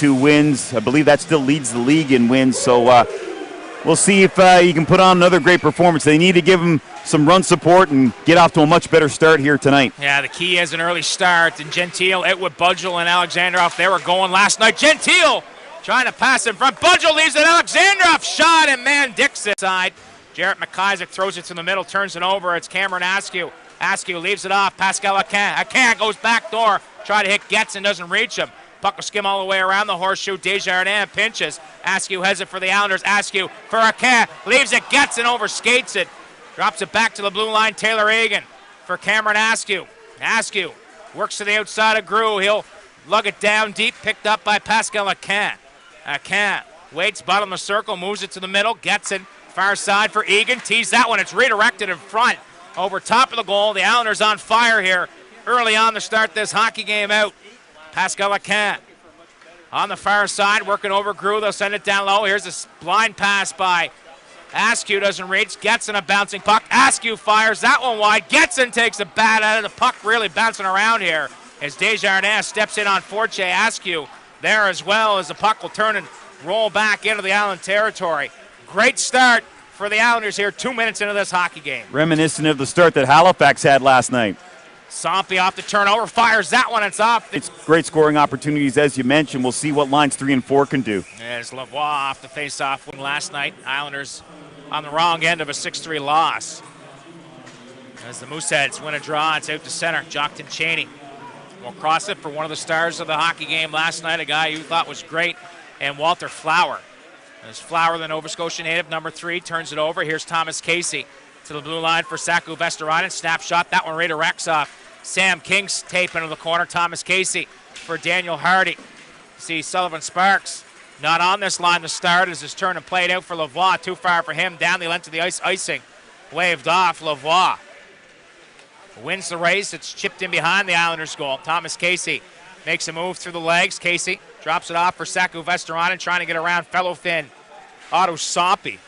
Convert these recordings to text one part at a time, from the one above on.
22 wins. I believe that still leads the league in wins. So we'll see if you can put on another great performance. They need to give him some run support and get off to a much better start here tonight. Yeah, the key is an early start. And Gentile, Etwood, Budgel, and Alexandrov, they were going last night. Gentile trying to pass in front. Budgel leaves it. Alexandrov shot, and man, Dixon side. Jarrett McIsaac throws it to the middle, turns it over. It's Cameron Askew. Askew leaves it off. Pascal Akin. Akin goes back door. Try to hit Getson, doesn't reach him. Puck will skim all the way around the horseshoe. Desjardins pinches. Askew has it for the Islanders. Askew for Akin. Leaves it. Getson overskates it. Drops it back to the blue line. Taylor Egan for Cameron Askew. Askew works to the outside of Grew. He'll lug it down deep. Picked up by Pascal Akin. Akin waits, bottom of the circle, moves it to the middle. Getson, far side for Egan. Tees that one. It's redirected in front. Over top of the goal. The Islanders on fire here early on to start this hockey game out. Pascal Akin on the far side, working over Grew. They'll send it down low. Here's a blind pass by Askew, doesn't reach. Getson, a bouncing puck. Askew fires that one wide. Getson takes a bat out of the puck, really bouncing around here as Desjardins steps in on Forche. Askew there as well, as the puck will turn and roll back into the Island territory. Great start for the Islanders here 2 minutes into this hockey game. Reminiscent of the start that Halifax had last night. Sompi off the turnover, fires that one, it's off. It's great scoring opportunities, as you mentioned. We'll see what lines 3 and 4 can do. As Lavoie off the face-off win last night. Islanders on the wrong end of a 6-3 loss. As the Mooseheads win a draw, it's out to center. Jockton Cheney will cross it for one of the stars of the hockey game last night, a guy you thought was great, and Walter Flower. As Flower, the Nova Scotia native, number 3, turns it over. Here's Thomas Casey to the blue line for Saku Vesterainen. Snapshot, that one redirects off Sam King's tape into the corner. Thomas Casey for Daniel Hardy. See Sullivan Sparks not on this line to start as his turn and played out for Lavoie. Too far for him. Down the length of the ice. Icing waved off. Lavoie wins the race. It's chipped in behind the Islanders' goal. Thomas Casey makes a move through the legs. Casey drops it off for Saku Vesterainen, trying to get around fellow Finn Otto Sompi.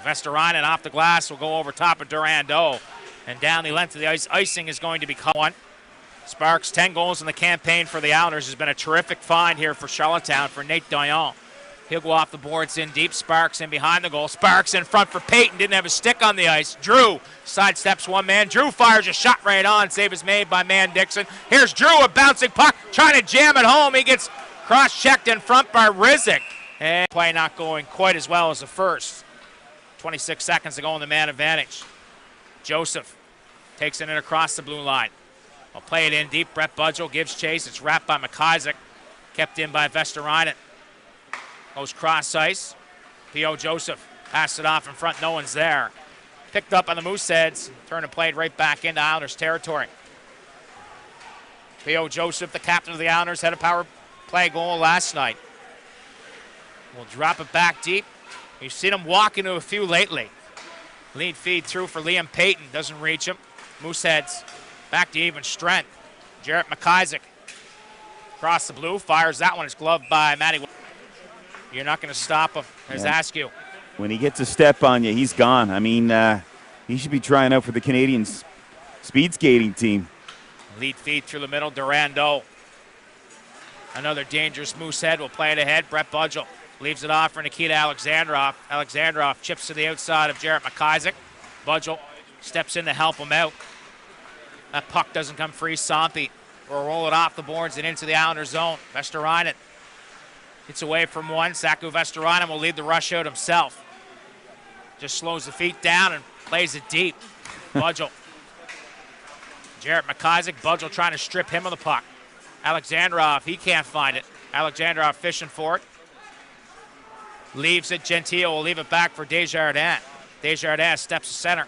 Vesterainen off the glass will go over top of Durando. And down the length of the ice, icing is going to become one. Sparks, 10 goals in the campaign for the Islanders, has been a terrific find here for Charlottetown for Nate Doyon. He'll go off the boards in deep. Sparks in behind the goal. Sparks in front for Payton. Didn't have a stick on the ice. Drew sidesteps one man. Drew fires a shot right on. Save is made by Man Dixon. Here's Drew, a bouncing puck, trying to jam it home. He gets cross-checked in front by Rizik. And play not going quite as well as the first. 26 seconds to go on the man advantage. Joseph takes it in across the blue line. We'll play it in deep. Brett Budgel gives chase. It's wrapped by McIsaac. Kept in by Vesterainen. Goes cross ice. P.O. Joseph passed it off in front. No one's there. Picked up on the Mooseheads. Turned and played right back into Islanders territory. P.O. Joseph, the captain of the Islanders, had a power play goal last night. We'll drop it back deep. You've seen him walk into a few lately. Lead feed through for Liam Payton. Doesn't reach him. Mooseheads back to even strength. Jarrett McIsaac across the blue. Fires that one. It's gloved by Matty. You're not going to stop him. There's Askew. When he gets a step on you, he's gone. I mean, he should be trying out for the Canadians speed skating team. Lead feed through the middle. Durando. Another dangerous Moosehead. Will play it ahead. Brett Budgel leaves it off for Nikita Alexandrov. Alexandrov chips to the outside of Jarrett McIsaac. Budgel steps in to help him out. That puck doesn't come free. Sompi will roll it off the boards and into the Islanders zone. Vesterainen gets away from one. Saku Vesterainen will lead the rush out himself. Just slows the feet down and plays it deep. Budgel. Jarrett McIsaac. Budgel trying to strip him of the puck. Alexandrov, he can't find it. Alexandrov fishing for it. Leaves it. Gentile will leave it back for Desjardins. Desjardins steps to center.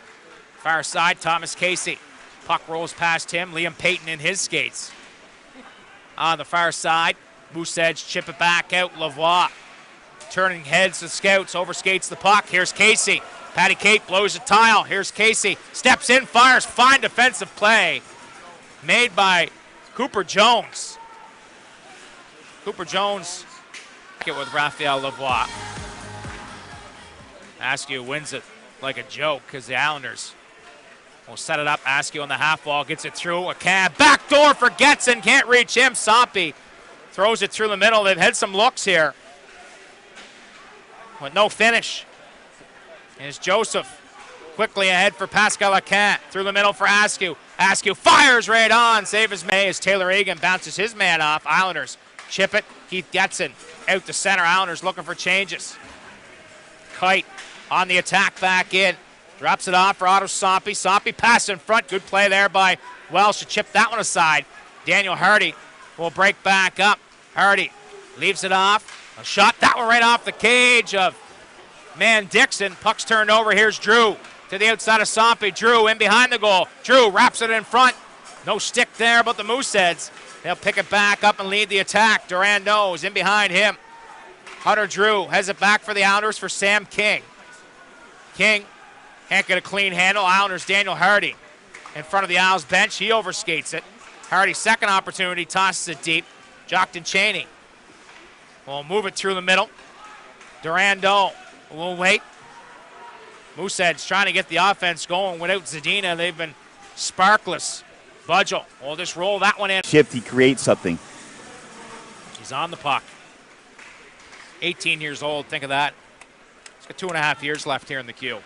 Far side, Thomas Casey. Puck rolls past him. Liam Payton in his skates. On the far side, Mooseheads chip it back out. Lavoie turning heads to scouts, overskates the puck. Here's Casey. Patty Kate blows a tile. Here's Casey. Steps in, fires. Fine defensive play made by Cooper Jones. Cooper Jones it with Raphael Lavoie. Askew wins it like a joke because the Islanders will set it up. Askew on the half wall, gets it through. A cab, backdoor for Getson, can't reach him. Sompi Throws it through the middle. They've had some looks here, but no finish. Here's Joseph. Quickly ahead for Pascal Lacan. Through the middle for Askew. Askew fires right on. Save as may as Taylor Egan bounces his man off. Islanders chip it. Keith Getson out to center. Islanders looking for changes. Kite on the attack back in. Drops it off for Otto Sompi. Sompi pass in front. Good play there by Welsh to chip that one aside. Daniel Hardy will break back up. Hardy leaves it off. A shot. That one right off the cage of Dixon. Puck's turned over. Here's Drew. To the outside of Sompi. Drew in behind the goal. Drew wraps it in front. No stick there, but the Mooseheads, they'll pick it back up and lead the attack. Durando's in behind him. Hunter Drew has it back for the Islanders for Sam King. King can't get a clean handle. Islanders Daniel Hardy in front of the Isles bench. He overskates it. Hardy, second opportunity, tosses it deep. Jockton Cheney will move it through the middle. Durando will wait. Mooseheads trying to get the offense going. Without Zadina, they've been sparkless. Budgel will just roll that one in. Shift, he creates something. He's on the puck. 18 years old, think of that. He's got 2.5 years left here in the queue.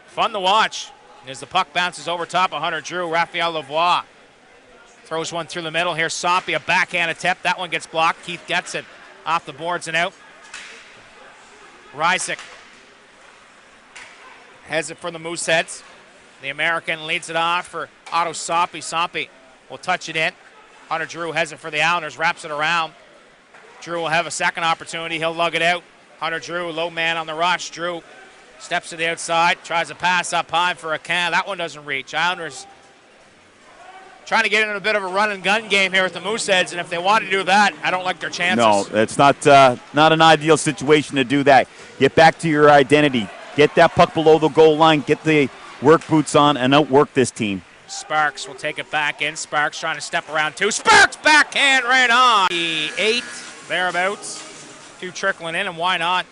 Fun to watch as the puck bounces over top of Hunter Drew. Raphael Lavoie throws one through the middle. Here's Sompi, a backhand attempt. That one gets blocked. Keith gets it off the boards and out. Rysick has it for the Mooseheads. The American leads it off for Otto Sompi. Sompi will touch it in. Hunter Drew has it for the Islanders, wraps it around. Drew will have a second opportunity. He'll lug it out. Hunter Drew, low man on the rush. Drew steps to the outside, tries to pass up high for a can. That one doesn't reach. Islanders trying to get in a bit of a run and gun game here with the Mooseheads, and if they want to do that, I don't like their chances. No, it's not an ideal situation to do that. Get back to your identity. Get that puck below the goal line. Get the work boots on and outwork this team. Sparks will take it back in. Sparks trying to step around two. Sparks backhand right on. 8 thereabouts. 2 trickling in, and why not?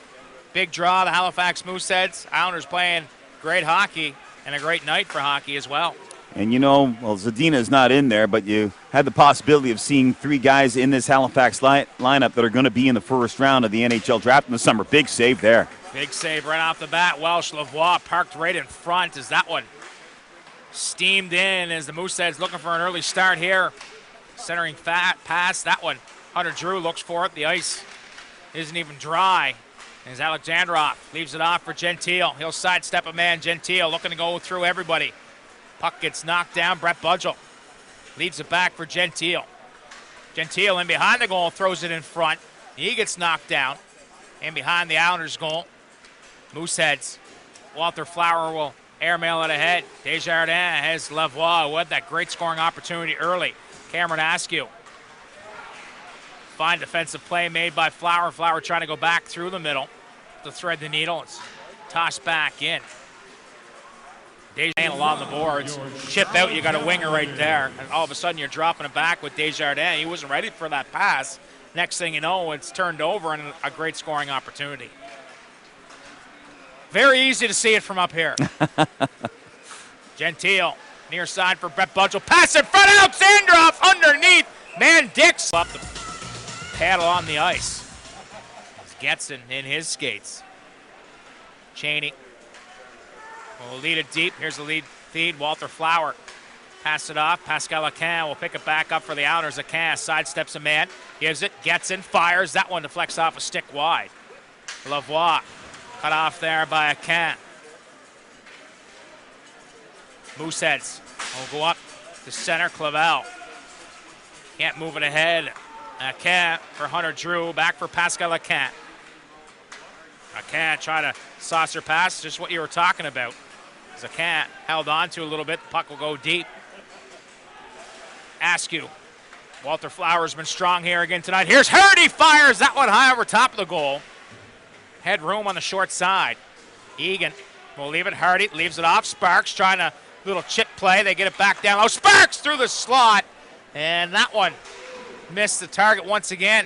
Big draw, the Halifax Mooseheads. Islanders playing great hockey and a great night for hockey as well. And Zadina's not in there, but you had the possibility of seeing 3 guys in this Halifax lineup that are going to be in the first round of the NHL draft in the summer. Big save there. Big save right off the bat. Welsh Lavoie parked right in front as that one steamed in as the Mooseheads looking for an early start here. Centering pass, that one. Hunter Drew looks for it. The ice isn't even dry. As Alexandrov leaves it off for Gentile. He'll sidestep a man. Gentile looking to go through everybody. Puck gets knocked down. Brett Budgel leads it back for Gentile. Gentile in behind the goal, throws it in front. He gets knocked down. In behind the Islanders' goal. Mooseheads. Walter Flower will airmail it ahead. Desjardins has Lavoie, who had that great scoring opportunity early. Cameron Askew. Fine defensive play made by Flower. Flower trying to go back through the middle to thread the needle. It's tossed back in. Desjardins along the boards. Chip out, you got a winger right there. And all of a sudden you're dropping it back with Desjardins. He wasn't ready for that pass. Next thing you know, it's turned over and a great scoring opportunity. Very easy to see it from up here. Gentile, near side for Brett Budgel. Pass in front, Alexandrov underneath. Dix up the paddle on the ice. Getson in his skates. Cheney will lead it deep. Here's the lead feed. Walter Flower. Pass it off. Pascal Lacan will pick it back up for the Islanders. Lacan sidesteps a man. Gives it. Getson fires. That one deflects off a stick wide. Lavoie cut off there by Lacan. Mooseheads will go up to center. Clavel can't move it ahead. Lacan for Hunter Drew. Back for Pascal Lacan. Lacan try to saucer pass. Just what you were talking about. Lacan held on to a little bit. The puck will go deep. Askew. Walter Flower's been strong here again tonight. Here's Hardy, fires that one high over top of the goal. Headroom on the short side. Egan will leave it. Hardy leaves it off. Sparks trying a little chip play. They get it back down. Oh, Sparks through the slot. And that one missed the target once again.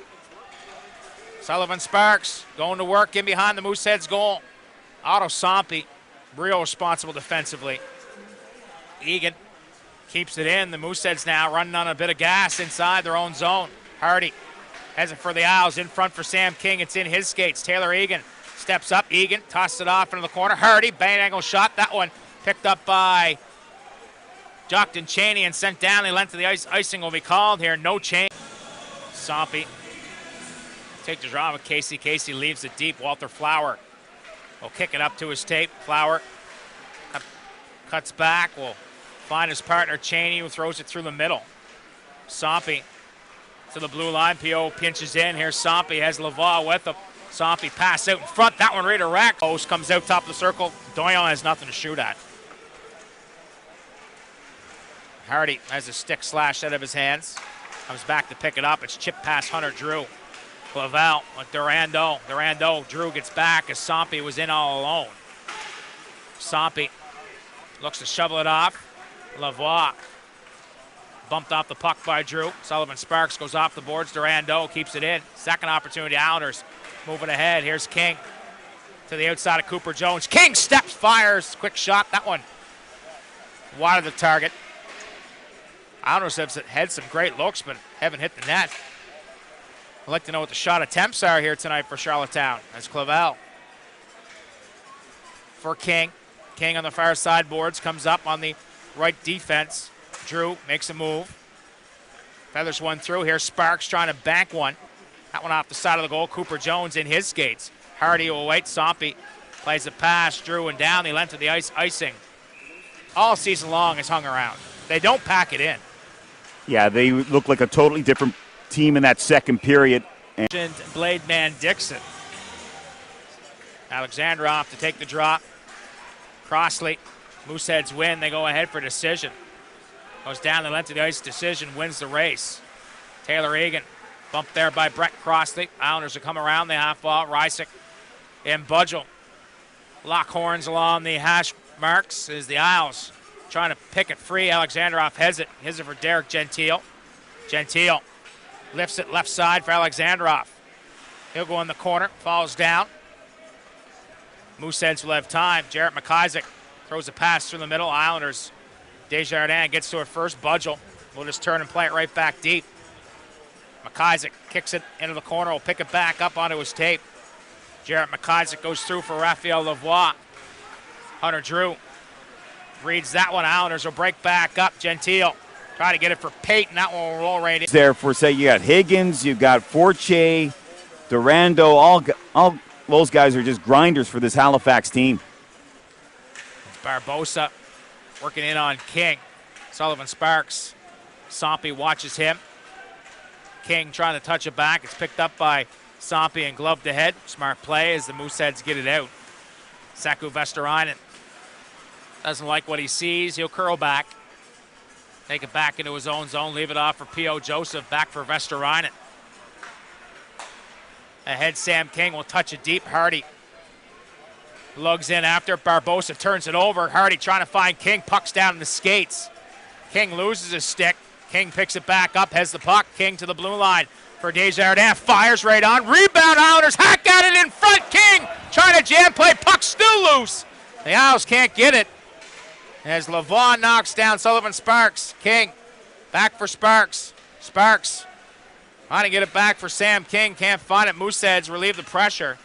Sullivan Sparks going to work in behind the Mooseheads goal. Otto Sompi, real responsible defensively. Egan keeps it in. The Mooseheads now running on a bit of gas inside their own zone. Hardy has it for the Isles. In front for Sam King. It's in his skates. Taylor Egan steps up. Egan tosses it off into the corner. Hardy, bang angle shot. That one picked up by Jockton Cheney and sent down the length of the ice. Icing will be called here. No change. Sompy take the draw with Casey. Casey leaves it deep. Walter Flower will kick it up to his tape. Flower cuts back. Will find his partner Cheney, who throws it through the middle. Sompy to the blue line. P.O. pinches in. Here's Sompy. Has Lavoie with him. Sompy pass out in front. That one redirect. Post comes out top of the circle. Doyon has nothing to shoot at. Hardy has a stick slashed out of his hands. Comes back to pick it up. It's chip past Hunter Drew. Clavel with Durando. Durando. Drew gets back as Sompy was in all alone. Sompy looks to shovel it off. Lavoie bumped off the puck by Drew. Sullivan Sparks goes off the boards. Durando keeps it in. Second opportunity. Islanders moving ahead. Here's King to the outside of Cooper Jones. King steps, fires. Quick shot. That one wide of the target. Islanders have had some great looks, but haven't hit the net. I'd like to know what the shot attempts are here tonight for Charlottetown. That's Clavel for King. King on the far side boards, comes up on the right defense. Drew makes a move. Feathers one through. Here's Sparks trying to bank one. That one off the side of the goal. Cooper Jones in his skates. Hardy will wait. Sompy plays a pass. Drew and down the length of the ice. Icing all season long is hung around. They don't pack it in. Yeah, they look like a totally different team in that second period. And Blade Man Dixon. Alexandrov to take the drop. Crossley. Mooseheads win. They go ahead for decision. Goes down the length of the ice. Decision wins the race. Taylor Egan bumped there by Brett Crossley. Islanders will come around the half ball. Rysick and Budgel lock horns along the hash marks as the Isles trying to pick it free. Alexandrov has it. Here's it for Derek Gentile. Gentile lifts it left side for Alexandrov. He'll go in the corner. Falls down. Mooseheads will have time. Jarrett McIsaac throws a pass through the middle. Islanders. Desjardins gets to it first. Budgel will just turn and play it right back deep. McIsaac kicks it into the corner. Will pick it back up onto his tape. Jarrett McIsaac goes through for Raphael Lavoie. Hunter Drew reads that one. Islanders will break back up. Gentile try to get it for Peyton. That one will roll right in. There for, say, you got Higgins, you got Forche, Durando, all those guys are just grinders for this Halifax team. Barbosa working in on King. Sullivan Sparks. Sompy watches him. King trying to touch it back. It's picked up by Sompy and gloved ahead. Smart play as the Mooseheads get it out. Saku Vesterainen doesn't like what he sees. He'll curl back. Take it back into his own zone. Leave it off for P.O. Joseph. Back for Vesterainen. Ahead, Sam King will touch it deep. Hardy lugs in after. Barbosa turns it over. Hardy trying to find King. Puck's down in the skates. King loses his stick. King picks it back up. Has the puck. King to the blue line for Desjardins. Fires right on. Rebound. Islanders hack at it in front. King trying to jam play. Puck still loose. The Isles can't get it. As Lavoie knocks down Sullivan Sparks. King back for Sparks. Sparks trying to get it back for Sam King. Can't find it. Mooseheads relieve the pressure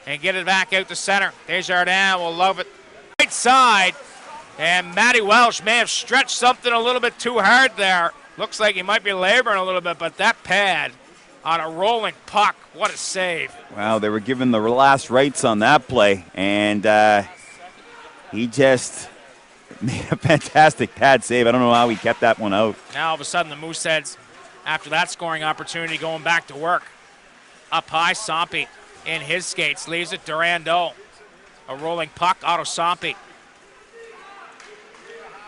and get it back out to center. Desjardins will love it. Right side. And Matty Welsh may have stretched something a little bit too hard there. Looks like he might be laboring a little bit, but that pad on a rolling puck, what a save. Wow, they were given the last rights on that play, and he just made a fantastic pad save. I don't know how he kept that one out. Now all of a sudden the Mooseheads, after that scoring opportunity, going back to work. Up high, Sompy in his skates, leaves it Durando. A rolling puck, Otto Sompy.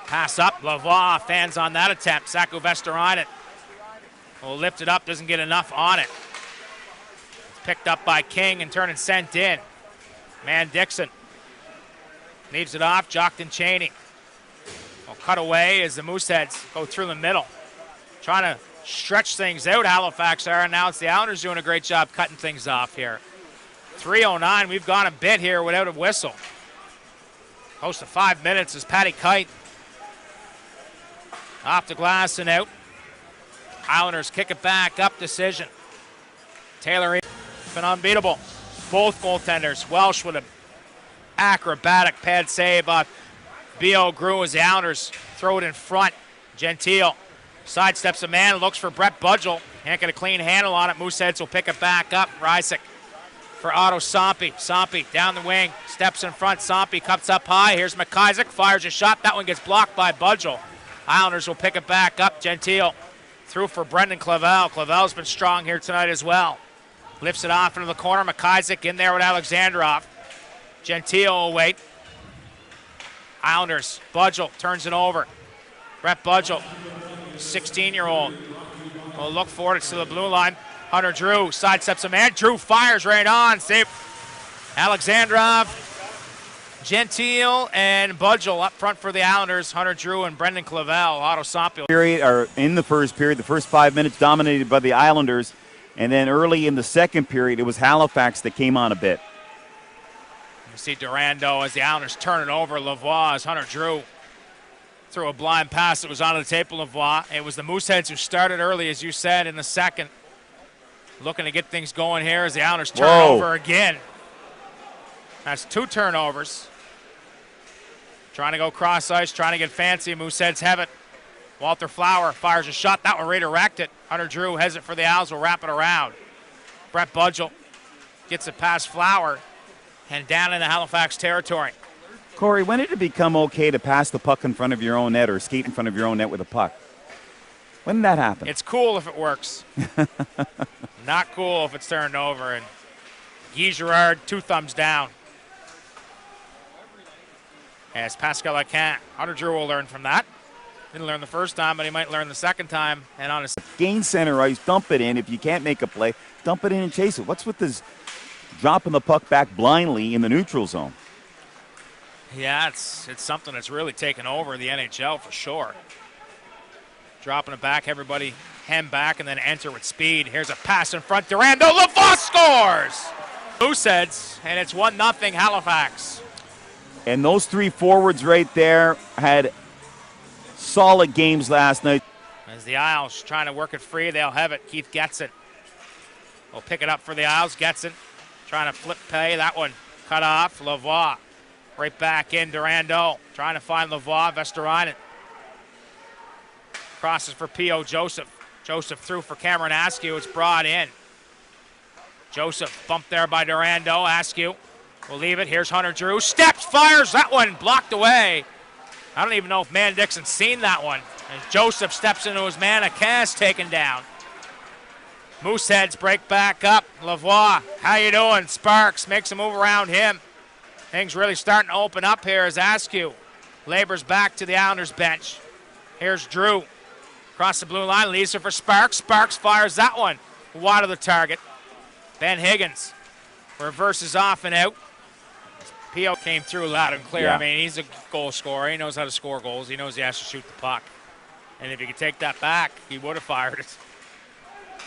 Pass up, Lavoie, fans on that attempt. Saku Vesterainen will lift it up, doesn't get enough on it. It's picked up by King and turned and sent in. Man Dixon leaves it off, Jockton Cheney will cut away as the Mooseheads go through the middle. Trying to stretch things out, Halifax are, and now it's the Islanders doing a great job cutting things off here. 3:09, we've gone a bit here without a whistle. Close to 5 minutes as Patty Kite Off the glass and out. Islanders kick it back, up decision. Taylor been unbeatable. Both goaltenders. Welsh with an acrobatic pad save off B.O. Grew as the Islanders throw it in front. Gentile sidesteps a man, looks for Brett Budgel. Can't get a clean handle on it. Mooseheads will pick it back up. Rysick for Otto Sompi. Sompi down the wing, steps in front. Sompi cuts up high. Here's McIsaac, fires a shot. That one gets blocked by Budgel. Islanders will pick it back up. Gentile through for Brendan Clavel. Clavel's been strong here tonight as well. Lifts it off into the corner. McIsaac in there with Alexandrov. Gentile will wait. Islanders. Budgel turns it over. Brett Budgel, 16-year-old. Will look for it. It's to the blue line. Hunter Drew sidesteps a man. Drew fires right on. Save. Alexandrov, Gentile, and Budgel up front for the Islanders. Hunter Drew and Brendan Clavel. Otto Sompi. In the first period, the first 5 minutes dominated by the Islanders. And then early in the second period, it was Halifax that came on a bit. You see Durando as the Islanders turn it over. Lavoie as Hunter Drew threw a blind pass that was onto the tape of Lavoie. It was the Mooseheads who started early, as you said, in the second. Looking to get things going here as the Islanders turn over again. That's 2 turnovers. Trying to go cross ice, trying to get fancy. Mooseheads have it. Walter Flower fires a shot. That one redirected. Hunter Drew has it for the Owls. Will wrap it around. Brett Budgel gets it past Flower and down into Halifax territory. Corey, when did it become okay to pass the puck in front of your own net or skate in front of your own net with a puck? When did that happen? It's cool if it works. Not cool if it's turned over. And Guy Girard, 2 thumbs down. As Pascal Lacan, Hunter Drew will learn from that. Didn't learn the first time, but he might learn the second time. And on his gain center ice, dump it in. If you can't make a play, dump it in and chase it. What's with this dropping the puck back blindly in the neutral zone? Yeah, it's something that's really taken over the NHL for sure. Dropping it back, everybody hem back and then enter with speed. Here's a pass in front. Durando, Lavoie scores! Mooseheads, and it's 1-0 Halifax. And those 3 forwards right there had solid games last night. As the Isles trying to work it free, they'll have it. Keith gets it. Will pick it up for the Isles. Gets it. Trying to flip play. That one cut off. Lavoie right back in. Durando trying to find Lavoie. Vesterainen crosses for P.O. Joseph. Joseph through for Cameron Askew. It's brought in. Joseph bumped there by Durando. Askew will leave it. Here's Hunter Drew. Steps, fires. That one blocked away. I don't even know if Man Dixon's seen that one. As Joseph steps into his man, a cast taken down. Mooseheads break back up. Lavoie, how you doing? Sparks makes a move around him. Things really starting to open up here as Askew labors back to the Islanders bench. Here's Drew. Across the blue line, leaves it for Sparks. Sparks fires that one wide of the target. Ben Higgins reverses off and out. P.O. came through loud and clear. Yeah. I mean, he's a goal scorer. He knows how to score goals. He knows he has to shoot the puck. And if he could take that back, he would have fired it.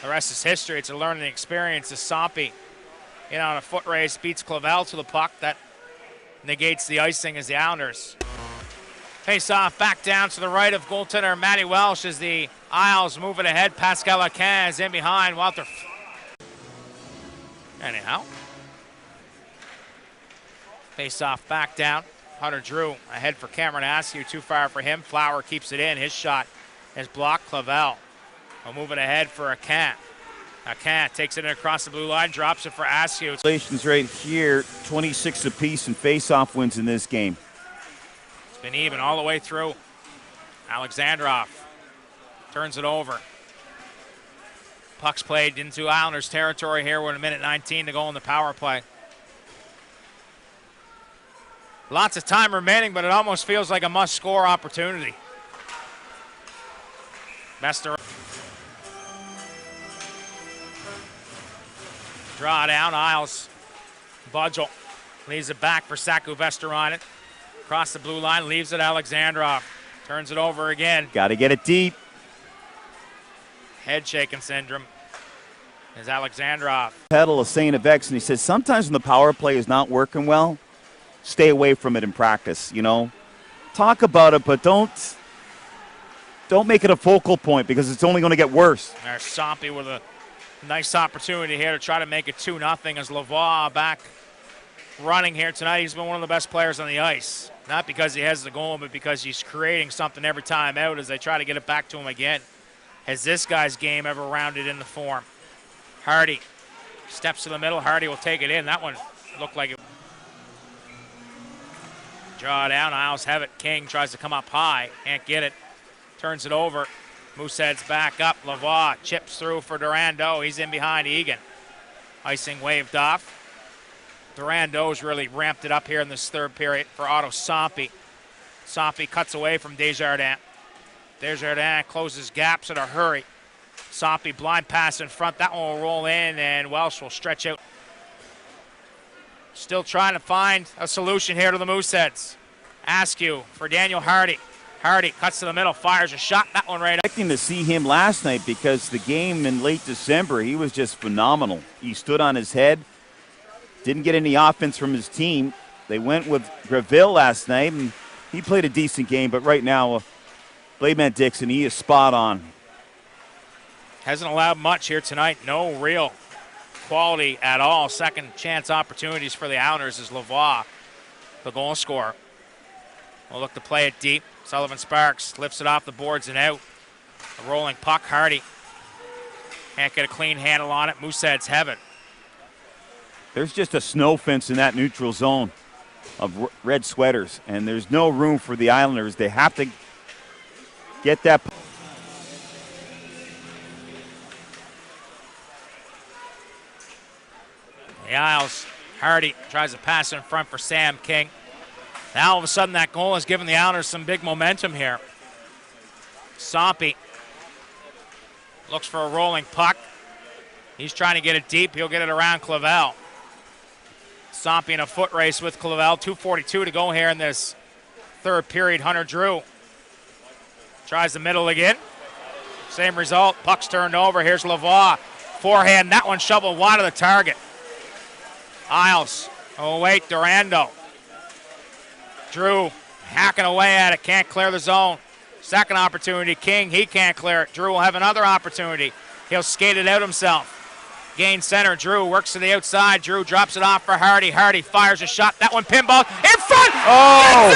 The rest is history. It's a learning experience. As Sompi, on a foot race, beats Clavel to the puck. That negates the icing as the Islanders face off back down to the right of goaltender Matty Welsh as the Isles move it ahead. Pascal Lacan is in behind. Walter. Anyhow. Face off back down. Hunter Drew ahead for Cameron Askew. Too far for him. Flower keeps it in. His shot is blocked. Clavel will move it ahead for Akan. Akan takes it in across the blue line. Drops it for Askew. Congratulations right here. 26 apiece in face-off wins in this game. It's been even all the way through. Alexandrov turns it over. Puck's played into Islanders territory here. We're in 1:19 to go in the power play. Lots of time remaining, but it almost feels like a must-score opportunity. Mester. Draw down, Isles. Budgel leaves it back for Saku Vesterainen. Across the blue line, leaves it Alexandrov. Turns it over again. Got to get it deep. Head shaking syndrome is Alexandrov. Pedal is saying of X, and he says sometimes when the power play is not working well, stay away from it in practice, Talk about it, but don't don't make it a focal point because it's only going to get worse. There's Sompi with a nice opportunity here to try to make it 2-0 as Lavoie back running here tonight. He's been one of the best players on the ice. Not because he has the goal, but because he's creating something every time out as they try to get it back to him again. Has this guy's game ever rounded into form? Hardy steps to the middle. Hardy will take it in. That one looked like it. Draw down. Isles have it. King tries to come up high. Can't get it. Turns it over. Moosehead's back up. Lavoie chips through for Durando. He's in behind Egan. Icing waved off. Durando's really ramped it up here in this third period for Otto Sompi. Sompi cuts away from Desjardins. Desjardins closes gaps in a hurry. Sompi blind pass in front. That one will roll in, and Welsh will stretch out. Still trying to find a solution here to the Mooseheads. Askew for Daniel Hardy. Hardy cuts to the middle, fires a shot. That one right up. Expecting to see him last night because the game in late December, he was just phenomenal. He stood on his head, didn't get any offense from his team. They went with Greville last night, and he played a decent game. But right now, Blademan Dixon, he is spot on. Hasn't allowed much here tonight. No real quality at all. Second chance opportunities for the Islanders as Lavoie, the goal scorer, will look to play it deep. Sullivan Sparks lifts it off the boards and out. A rolling puck. Hardy can't get a clean handle on it. Mooseheads have it. There's just a snow fence in that neutral zone of red sweaters, and there's no room for the Islanders. They have to get that. The Isles, Hardy tries to pass in front for Sam King. Now all of a sudden that goal has given the Islanders some big momentum here. Sompi looks for a rolling puck. He's trying to get it deep. He'll get it around Clavel. Sompi in a foot race with Clavel. 2:42 to go here in this third period. Hunter Drew tries the middle again. Same result. Puck's turned over. Here's Lavoie. Forehand. That one shoveled wide of the target. Isles. Oh, wait. Durando. Drew hacking away at it. Can't clear the zone. Second opportunity. King. He can't clear it. Drew will have another opportunity. He'll skate it out himself. Gain center. Drew works to the outside. Drew drops it off for Hardy. Hardy fires a shot. That one pinball in front. Oh!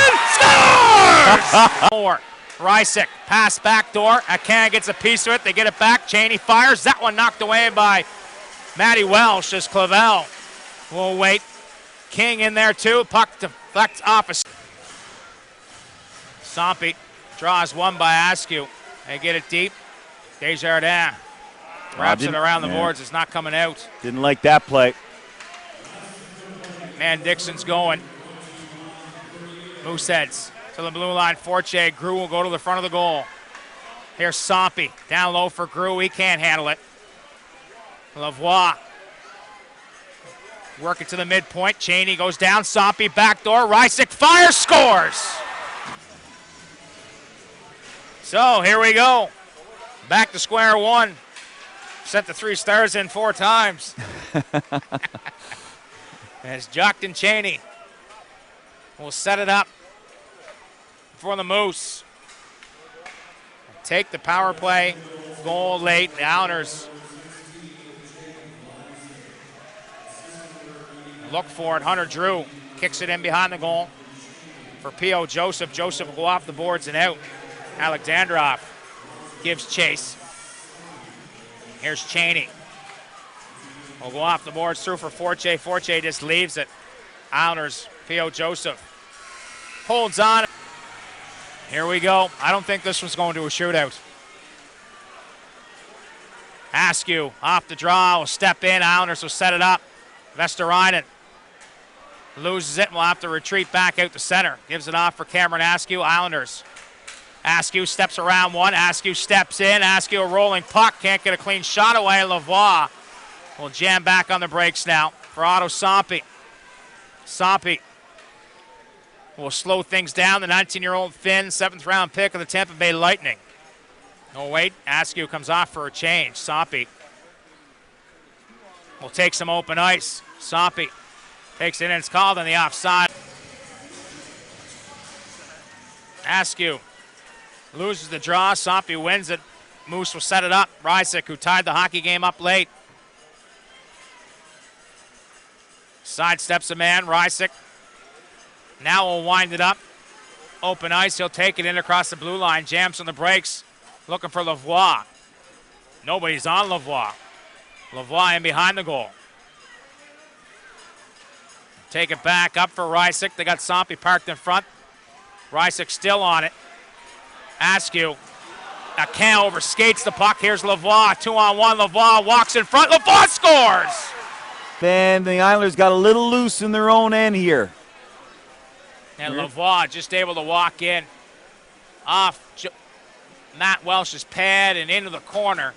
Scores! Rysick pass back door. Akan gets a piece of it. They get it back. Cheney fires. That one knocked away by Matty Welsh as Clavel will wait. King in there too. Puck deflects off. Sompi draws one by Askew. They get it deep. Desjardins wraps it around the boards. It's not coming out. Didn't like that play. Man, Dixon's going. Mooseheads to the blue line. Forche. Grew will go to the front of the goal. Here's Sompi. Down low for Grew. He can't handle it. Lavoie. Work it to the midpoint. Cheney goes down. Sompi backdoor. Rysick fires. Scores. So here we go. Back to square one. Sent the 3 stars in 4 times. As Jockton Cheney will set it up for the Moose. Take the power play goal late. The Islanders look for it. Hunter Drew kicks it in behind the goal for P.O. Joseph. Joseph will go off the boards and out. Alexandrov gives chase. Here's Cheney. Will go off the boards through for Forche. Forche just leaves it. Islanders, P.O. Joseph holds on. Here we go. I don't think this was going to a shootout. Askew off the draw will step in. Islanders will set it up. Vesterainen loses it and will have to retreat back out to center. Gives it off for Cameron Askew. Islanders. Askew steps around one. Askew steps in. Askew a rolling puck. Can't get a clean shot away. Lavoie will jam back on the brakes now for Otto Sompi. Sompi will slow things down. The 19-year-old Finn, 7th round pick of the Tampa Bay Lightning. Oh, wait. Askew comes off for a change. Sompi will take some open ice. Sompi takes it in. It's called on the offside. Askew loses the draw. Sompy wins it. Moose will set it up. Rysik, who tied the hockey game up late. Sidesteps a man. Rysik now will wind it up. Open ice. He'll take it in across the blue line. Jams on the brakes. Looking for Lavoie. Nobody's on Lavoie. Lavoie in behind the goal. Take it back up for Rysik. They got Sompy parked in front. Rysik still on it. Askew. Akin overskates the puck. Here's Lavoie. 2-on-1. Lavoie walks in front. Lavoie scores! Then the Islanders got a little loose in their own end here. And Lavoie just able to walk in off Matt Welsh's pad and into the corner.